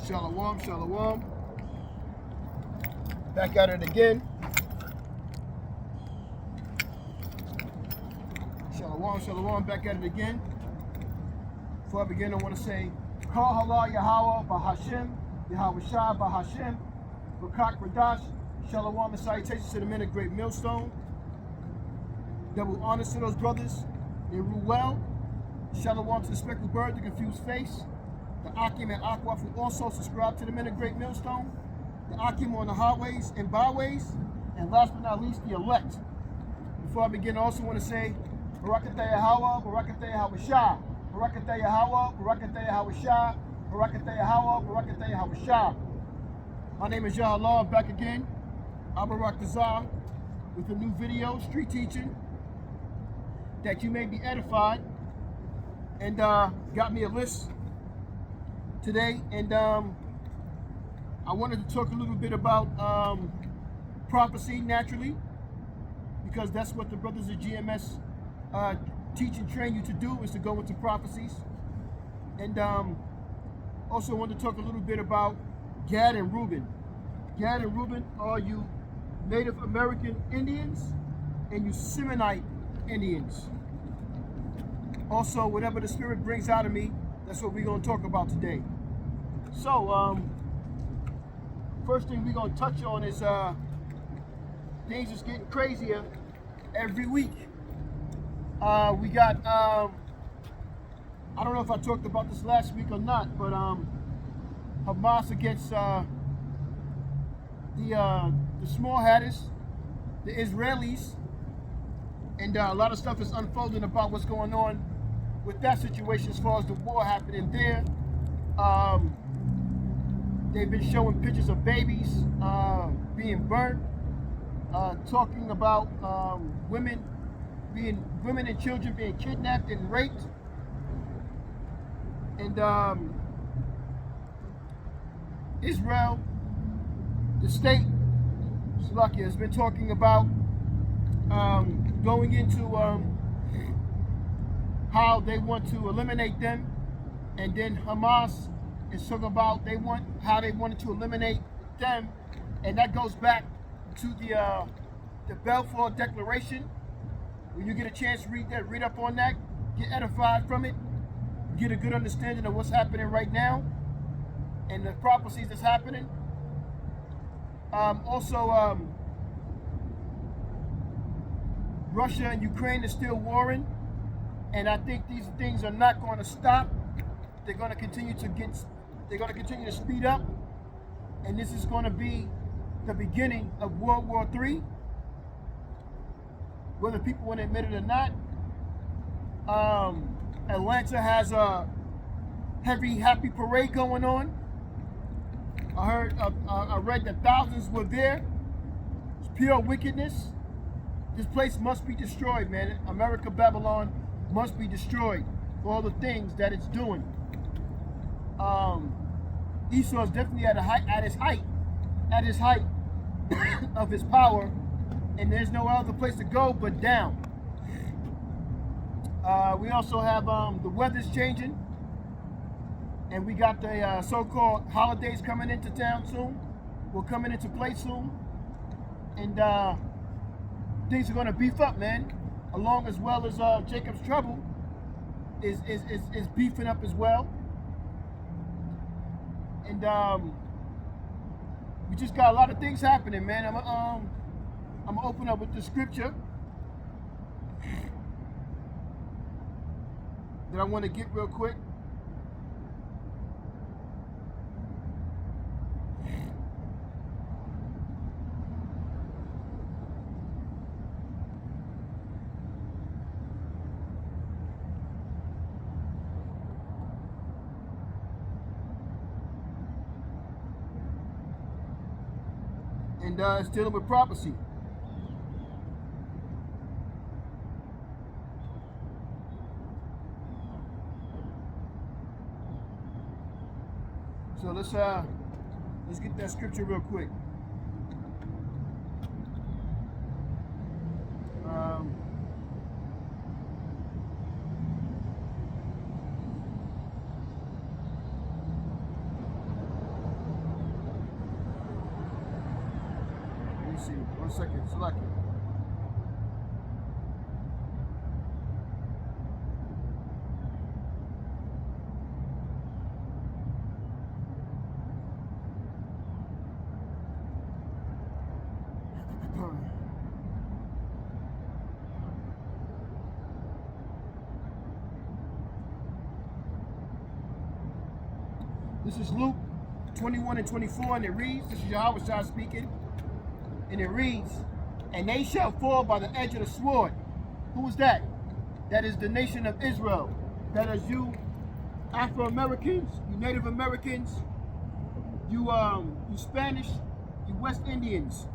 Shalom, shalom. Back at it again. Shalom, shalom. Back at it again. Before I begin, I want to say, Kol Halal Yahweh Bahashem, Yahweh Shah Bahashem, Rakak Radash, Shalom and salutations to the men of Great Millstone. Double honors to those brothers. They rule well. Shalom to the speckled bird, the confused face. The Akim and Aqua who also subscribe to the men of Great Millstone. The Akim on the highways and byways. And last but not least, the elect. Before I begin, I also want to say, Barakatah Yahweh, Barakatah Yahweh Shah. Barakatah Yahweh, Barakatah Yahweh Shah. Barakatah Yahweh, Barakatah Yahweh Shah. My name is Yahallah. I'm back again. Abarakazah with a new video, street teaching, that you may be edified. And got me a list today, and I wanted to talk a little bit about prophecy naturally, because that's what the brothers of GMS teach and train you to do, is to go into prophecies. And also wanted to talk a little bit about Gad and Reuben. Gad and Reuben are you Native American Indians and you Seminite Indians. Also, whatever the Spirit brings out of me, that's what we're going to talk about today. So, first thing we're going to touch on is things is getting crazier every week. We got, I don't know if I talked about this last week or not, but Hamas against the small hatters, the Israelis, and a lot of stuff is unfolding about what's going on with that situation as far as the war happening there. They've been showing pictures of babies being burnt, talking about women and children being kidnapped and raped, and Israel, the state, Slovakia, has been talking about going into how they want to eliminate them, and then Hamas is talking about how they wanted to eliminate them, and that goes back to the Balfour Declaration. When you get a chance to read that, read up on that, get edified from it, get a good understanding of what's happening right now and the prophecies that's happening. Also, Russia and Ukraine is still warring, and I think these things are not going to stop. They're going to continue to speed up, and this is going to be the beginning of World War III, whether people want to admit it or not. Atlanta has a heavy happy parade going on. I read that thousands were there. It's pure wickedness. This place must be destroyed, man. America, Babylon must be destroyed for all the things that it's doing. Esau is definitely at his height of his power, and there's no other place to go but down. We also have the weather's changing, and we got the so-called holidays coming into town soon. Will coming into play soon, and things are going to beef up, man. Along as well as Jacob's trouble is beefing up as well. And we just got a lot of things happening, man. I'm gonna open up with the scripture that I want to get real quick. And it's dealing with prophecy. So let's get that scripture real quick. see. 1 second. Select it. This is Luke 21 and 24, and it reads, this is Yahweh speaking, and it reads, and they shall fall by the edge of the sword. Who is that? That is the nation of Israel. That is you Afro-Americans, you Native Americans, you Spanish, you West Indians.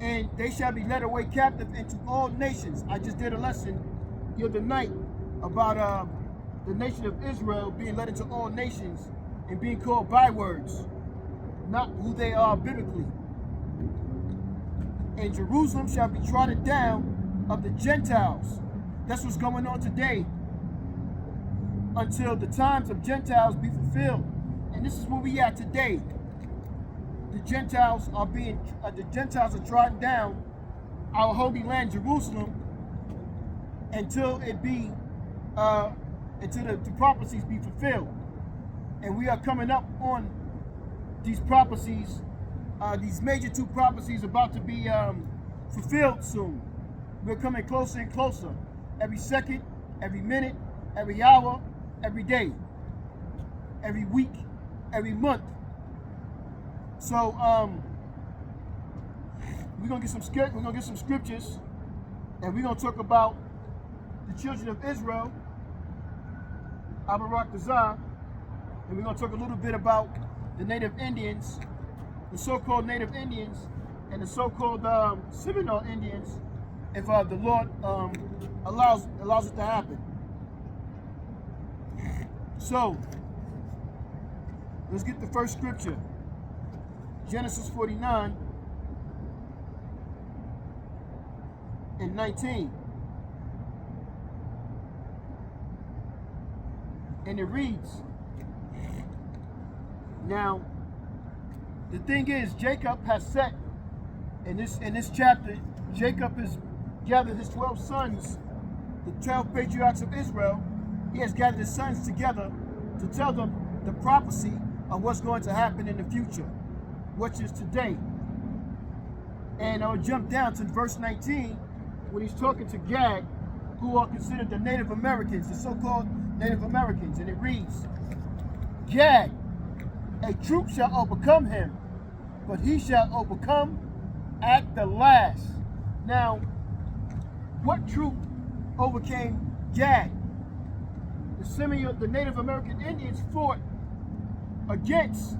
And they shall be led away captive into all nations. I just did a lesson the other night about the nation of Israel being led into all nations and being called bywords, not who they are biblically. And Jerusalem shall be trodden down of the Gentiles. That's what's going on today, until the times of Gentiles be fulfilled. And this is where we at today. The Gentiles are trodden down our holy land, Jerusalem, until it be until the prophecies be fulfilled. And we are coming up on these prophecies, these major two prophecies about to be fulfilled soon. We're coming closer and closer. Every second, every minute, every hour, every day, every week, every month. So we're gonna get some scriptures, and we're gonna talk about the children of Israel, Abarak Dazar, and we're going to talk a little bit about the Native Indians, the so-called Native Indians, and the so-called Seminole Indians, if the Lord allows it to happen. So, let's get the first scripture. Genesis 49 and 19. And it reads, now, the thing is, Jacob has set, in this chapter, Jacob has gathered his 12 sons, the 12 patriarchs of Israel. He has gathered his sons together to tell them the prophecy of what's going to happen in the future, which is today. And I'll jump down to verse 19, when he's talking to Gad, who are considered the Native Americans, the so-called Native Americans, and it reads, Gad, a troop shall overcome him, but he shall overcome at the last. Now, what troop overcame Gad? The Native American Indians fought against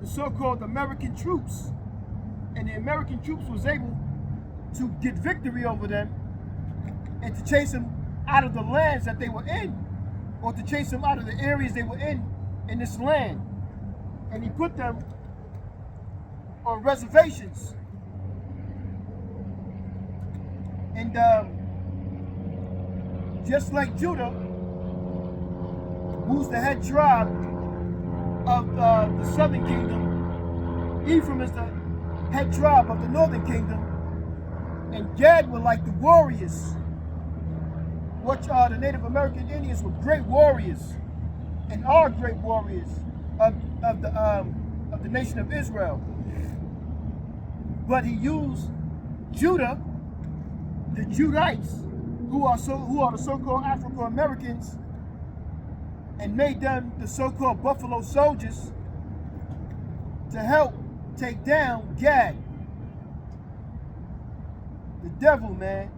the so-called American troops, and the American troops was able to get victory over them and to chase them out of the lands that they were in, or to chase them out of the areas they were in this land. And he put them on reservations. And just like Judah, who's the head tribe of the southern kingdom, Ephraim is the head tribe of the northern kingdom, and Gad were like the warriors, which are the Native American Indians were great warriors, and are great warriors of the nation of Israel. But he used Judah, the Judites, who are the so-called Afro-Americans, and made them the so-called Buffalo Soldiers to help take down Gad. The devil, man.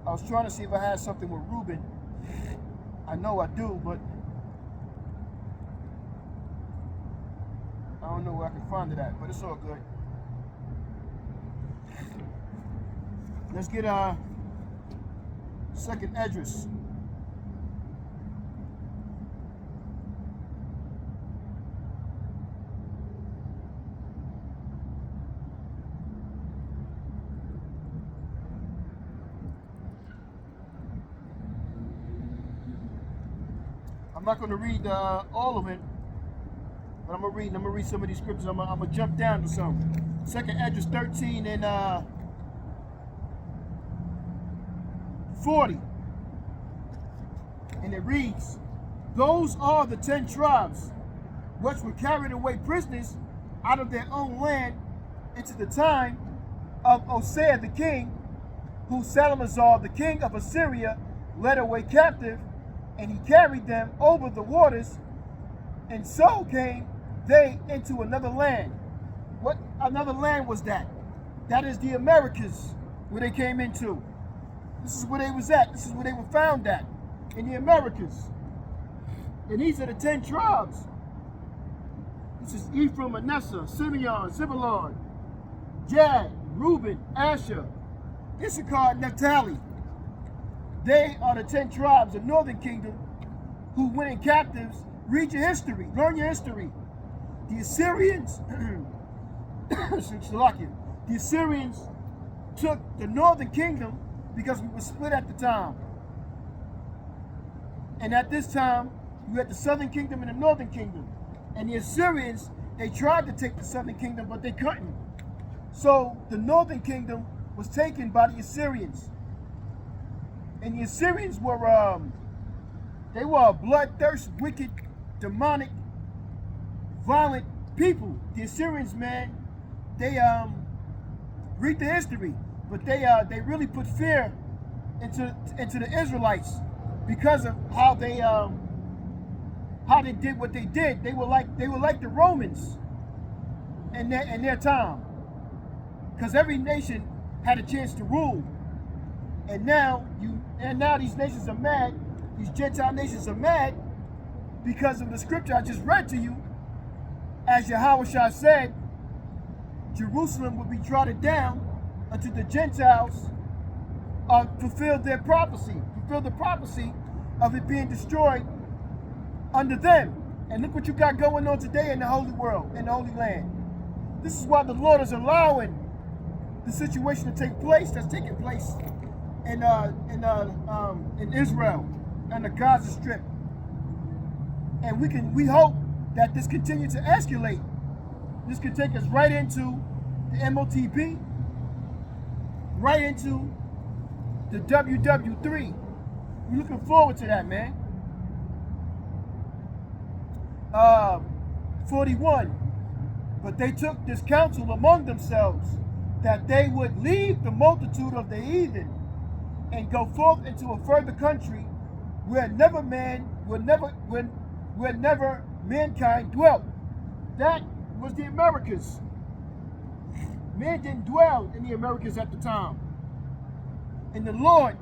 I was trying to see if I had something with Reuben. I know I do, but I don't know where I can find it at, but it's all good. Let's get second Esdras. I'm not going to read all of it, but I'm going to read some of these scriptures. I'm going to jump down to some. 2nd Esdras 13 and 40. And it reads, those are the 10 tribes which were carried away prisoners out of their own land into the time of Hosea the king, who Salamazar the king of Assyria led away captive, and he carried them over the waters, and so came they into another land. What another land was that? That is the Americas, where they came into. This is where they was at. This is where they were found at, in the Americas. And these are the 10 tribes. This is Ephraim, Manasseh, Simeon, Zebulun, Gad, Reuben, Asher, Issachar, Naphtali. They are the 10 tribes of Northern Kingdom who went in captives. Read your history. Learn your history. The Assyrians, the Assyrians took the Northern Kingdom because we were split at the time. And at this time, you had the Southern Kingdom and the Northern Kingdom. And the Assyrians, they tried to take the Southern Kingdom, but they couldn't. So the Northern Kingdom was taken by the Assyrians. And the Assyrians were, they were a bloodthirst, wicked, demonic, violent people. The Assyrians, man, they, read the history, but they really put fear into the Israelites because of how they did what they did. They were like the Romans in their time, because every nation had a chance to rule, and now these nations are mad. These Gentile nations are mad because of the scripture I just read to you. As Yahushua said, Jerusalem will be trodden down until the Gentiles fulfill their prophecy, fulfill the prophecy of it being destroyed under them. And look what you got going on today in the holy world, in the Holy Land. This is why the Lord is allowing the situation to take place that's taking place in Israel and the Gaza Strip. And we hope that this continues to escalate. This could take us right into the MOTP, right into the WW3. We're looking forward to that, man. 41. But they took this counsel among themselves, that they would leave the multitude of the heathen and go forth into a further country where never mankind dwelt. That was the Americas. Man didn't dwell in the Americas at the time. And the Lord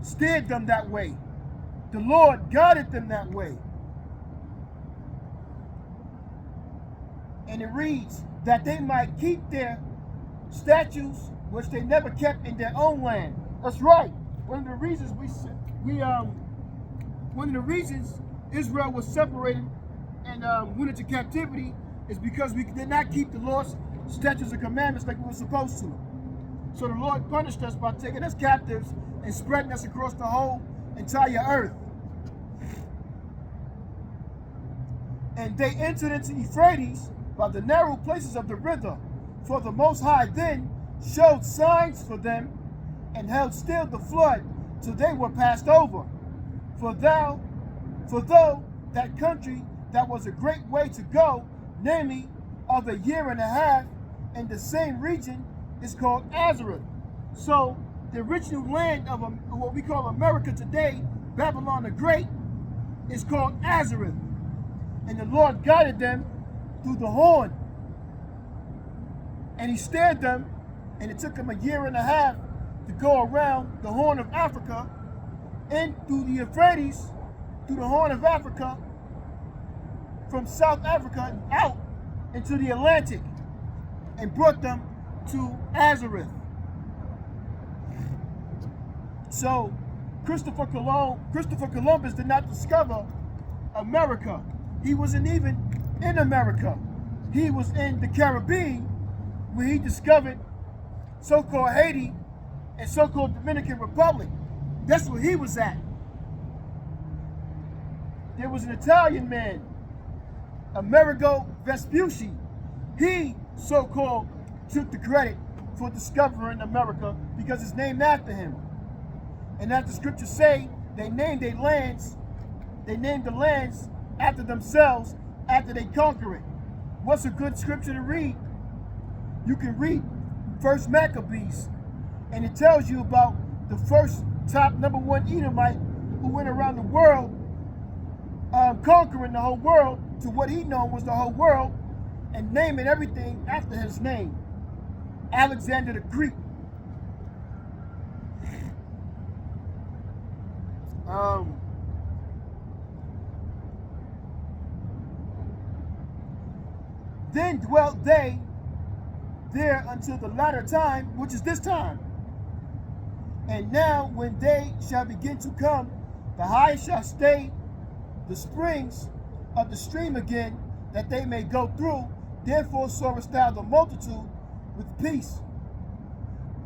steered them that way. The Lord guided them that way. And it reads that they might keep their statutes which they never kept in their own land. That's right. One of the reasons Israel was separated and went into captivity is because we did not keep the laws, statutes, and commandments like we were supposed to. So the Lord punished us by taking us captives and spreading us across the whole entire earth. And they entered into Euphrates by the narrow places of the river, for the Most High then showed signs for them and held still the flood till they were passed over. For though that country that was a great way to go, namely of a year and a half, in the same region is called Azareth. So the original land of what we call America today, Babylon the Great, is called Azareth. And the Lord guided them through the horn. And he steered them, and it took them a year and a half to go around the Horn of Africa and through the Euphrates, through the Horn of Africa, from South Africa and out into the Atlantic, and brought them to Azareth. So Christopher Columbus did not discover America. He wasn't even in America. He was in the Caribbean, where he discovered so-called Haiti and so-called Dominican Republic. That's where he was at. There was an Italian man, Amerigo Vespucci. He, so-called, took the credit for discovering America because it's named after him. And as the scriptures say, they named the lands after themselves after they conquer it. What's a good scripture to read? You can read First Maccabees, and it tells you about the first top #1 Edomite who went around the world, conquering the whole world to what he known was the whole world, and naming everything after his name, Alexander the Greek. Then dwelt they there until the latter time, which is this time. And now when they shall begin to come, the highest shall stay the springs of the stream again, that they may go through. Therefore sawest thou the multitude with peace.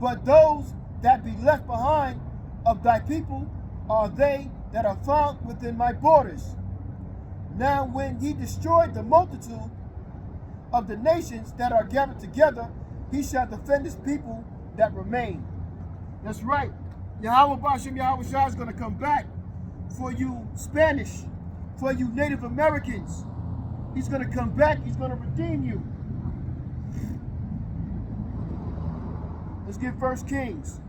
But those that be left behind of thy people are they that are found within my borders. Now when he destroyed the multitude of the nations that are gathered together, he shall defend his people that remain. That's right. Yahweh Bashem Yahweh Shah is going to come back for you Spanish, for you Native Americans. He's going to come back. He's going to redeem you. Let's get 1 Kings.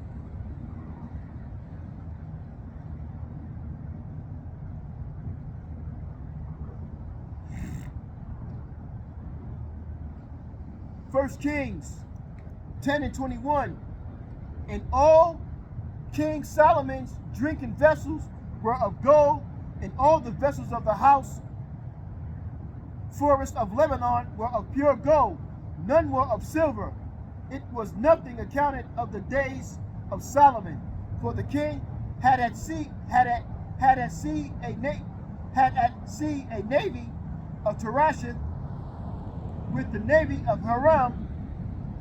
First Kings 10:21. And all King Solomon's drinking vessels were of gold, and all the vessels of the house forest of Lebanon were of pure gold, none were of silver. It was nothing accounted of the days of Solomon, for the king had at sea a navy of Tarasheth with the navy of Haram.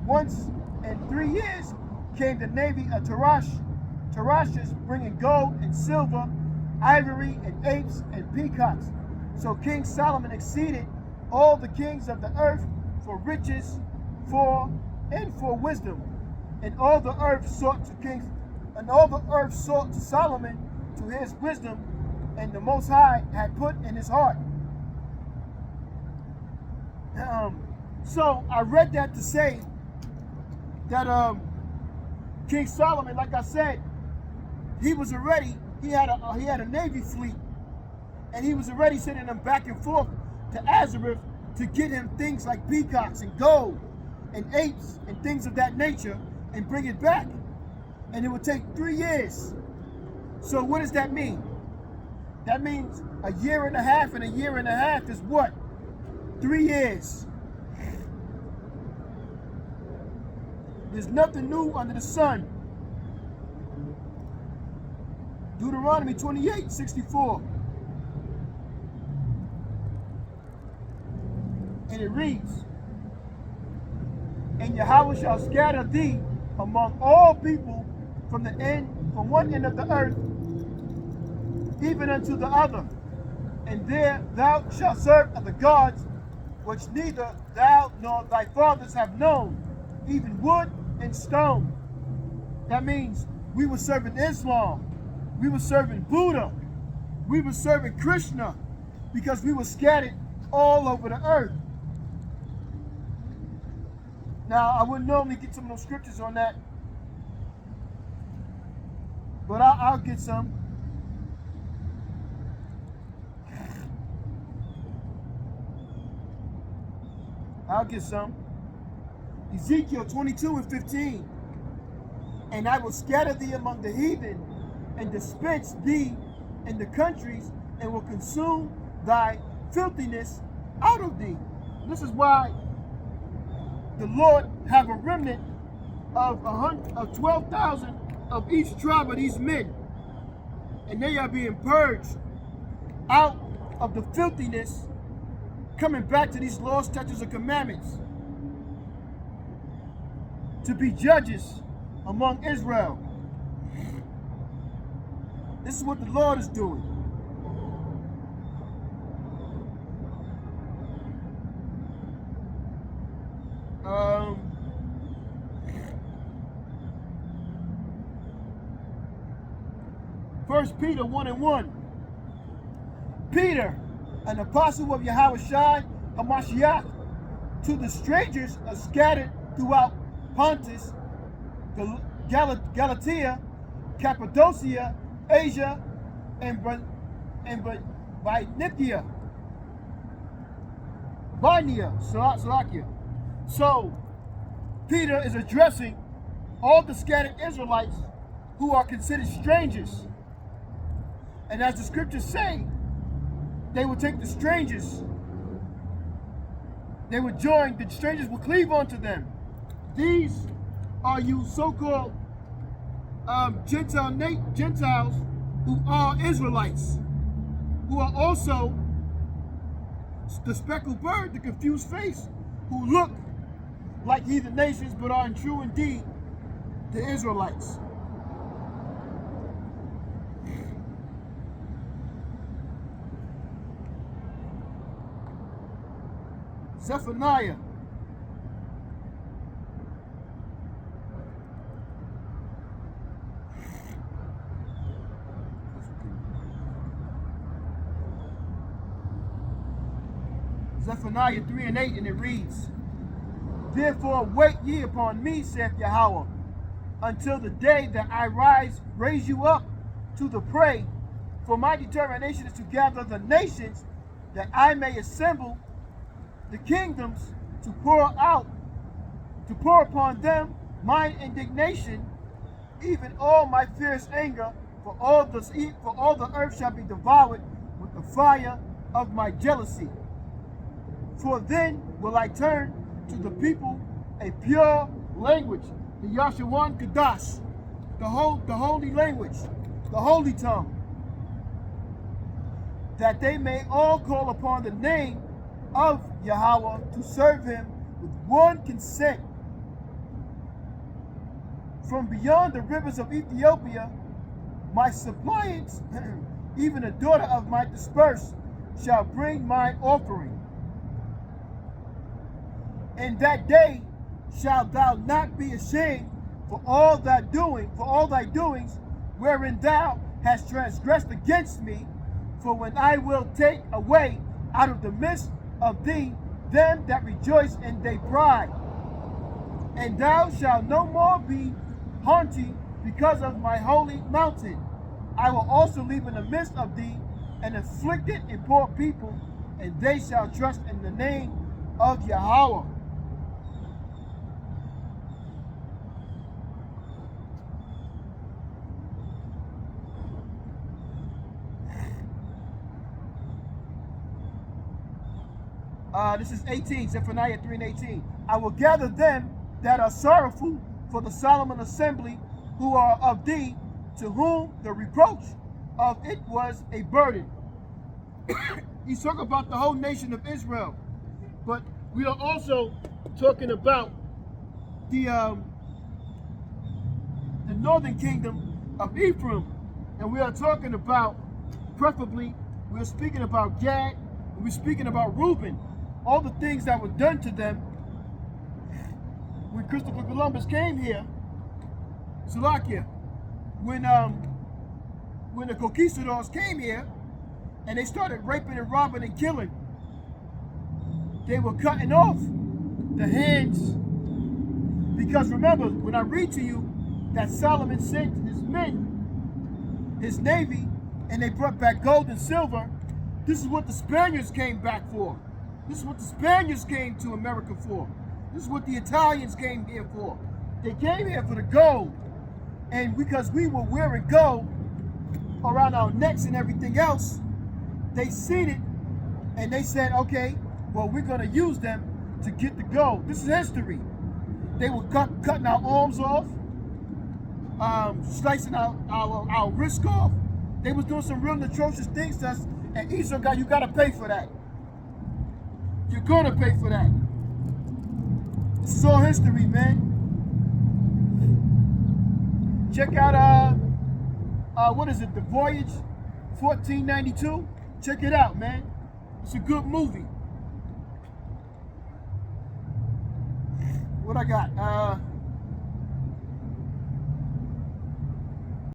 Once in 3 years came the navy of Tarasheth, bringing gold and silver, ivory and apes and peacocks. So King Solomon exceeded all the kings of the earth for riches, for wisdom, and all the earth sought to Solomon to his wisdom, and the Most High had put in his heart. So I read that to say that King Solomon, like I said, he had a navy fleet, and he was already sending them back and forth to Azareth to get him things like peacocks and gold and apes and things of that nature and bring it back. And it would take 3 years. So what does that mean? That means a year and a half, and a year and a half is what? 3 years. There's nothing new under the sun. Deuteronomy 28:64. And it reads, and Yahweh shall scatter thee among all people from one end of the earth, even unto the other. And there thou shalt serve other gods, which neither thou nor thy fathers have known, even wood and stone. That means we were serving Islam, we were serving Buddha, we were serving Krishna, because we were scattered all over the earth. Now, I wouldn't normally get some of those scriptures on that, but I'll get some. I'll get some. Ezekiel 22:15. And I will scatter thee among the heathen, and dispense thee in the countries, and will consume thy filthiness out of thee. This is why the Lord have a remnant of 12,000 of each tribe of these men, and they are being purged out of the filthiness, coming back to these laws, statutes, and commandments to be judges among Israel. This is what the Lord is doing. First Peter 1:1. Peter, an apostle of Yahweh Shai HaMashiach, to the strangers scattered throughout Pontus, Galatia, Cappadocia, Asia, and Bithynia, Salakia. So, Peter is addressing all the scattered Israelites who are considered strangers. And as the scriptures say, they will take the strangers. They would join, the strangers will cleave unto them. These are you so-called Gentiles who are Israelites, who are also the speckled bird, the confused face, who look like heathen nations but are in true indeed the Israelites. Zephaniah. Zephaniah 3:8, and it reads, Therefore wait ye upon me, saith Yahweh, until the day that I raise you up to the prey. For my determination is to gather the nations, that I may assemble the kingdoms, to pour upon them mine indignation, even all my fierce anger, for all the earth shall be devoured with the fire of my jealousy. For then will I turn to the people a pure language, the Yashawan Kadash, the holy language, the holy tongue, that they may all call upon the name of Yahweh to serve him with one consent. From beyond the rivers of Ethiopia, my suppliants, even a daughter of my dispersed, shall bring my offering. In that day shalt thou not be ashamed for all thy doings, wherein thou hast transgressed against me. For when I will take away out of the midst of thee them that rejoice in their pride, and thou shalt no more be haughty because of my holy mountain. I will also leave in the midst of thee an afflicted and poor people, and they shall trust in the name of Yahweh. This is 18, Zephaniah 3:18. I will gather them that are sorrowful for the solemn assembly, who are of thee, to whom the reproach of it was a burden. He's talking about the whole nation of Israel. But we are also talking about the northern kingdom of Ephraim. And we are talking about, preferably, we're speaking about Gad, and we're speaking about Reuben. All the things that were done to them when Christopher Columbus came here, Slovakia, when the conquistadors came here and they started raping and robbing and killing. They were cutting off the hands, because remember, when I read to you that Solomon sent his men, his navy, and they brought back gold and silver, this is what the Spaniards came back for. This is what the Spaniards came to America for. This is what the Italians came here for. They came here for the gold. And because we were wearing gold around our necks and everything else, they seen it and they said, okay, well, we're going to use them to get the gold. This is history. They were cutting our arms off, slicing our wrists off. They was doing some real atrocious things to us. And Esau you got to pay for that. You're going to pay for that. This is all history, man. Check out, what is it, The Voyage, 1492? Check it out, man. It's a good movie. What I got?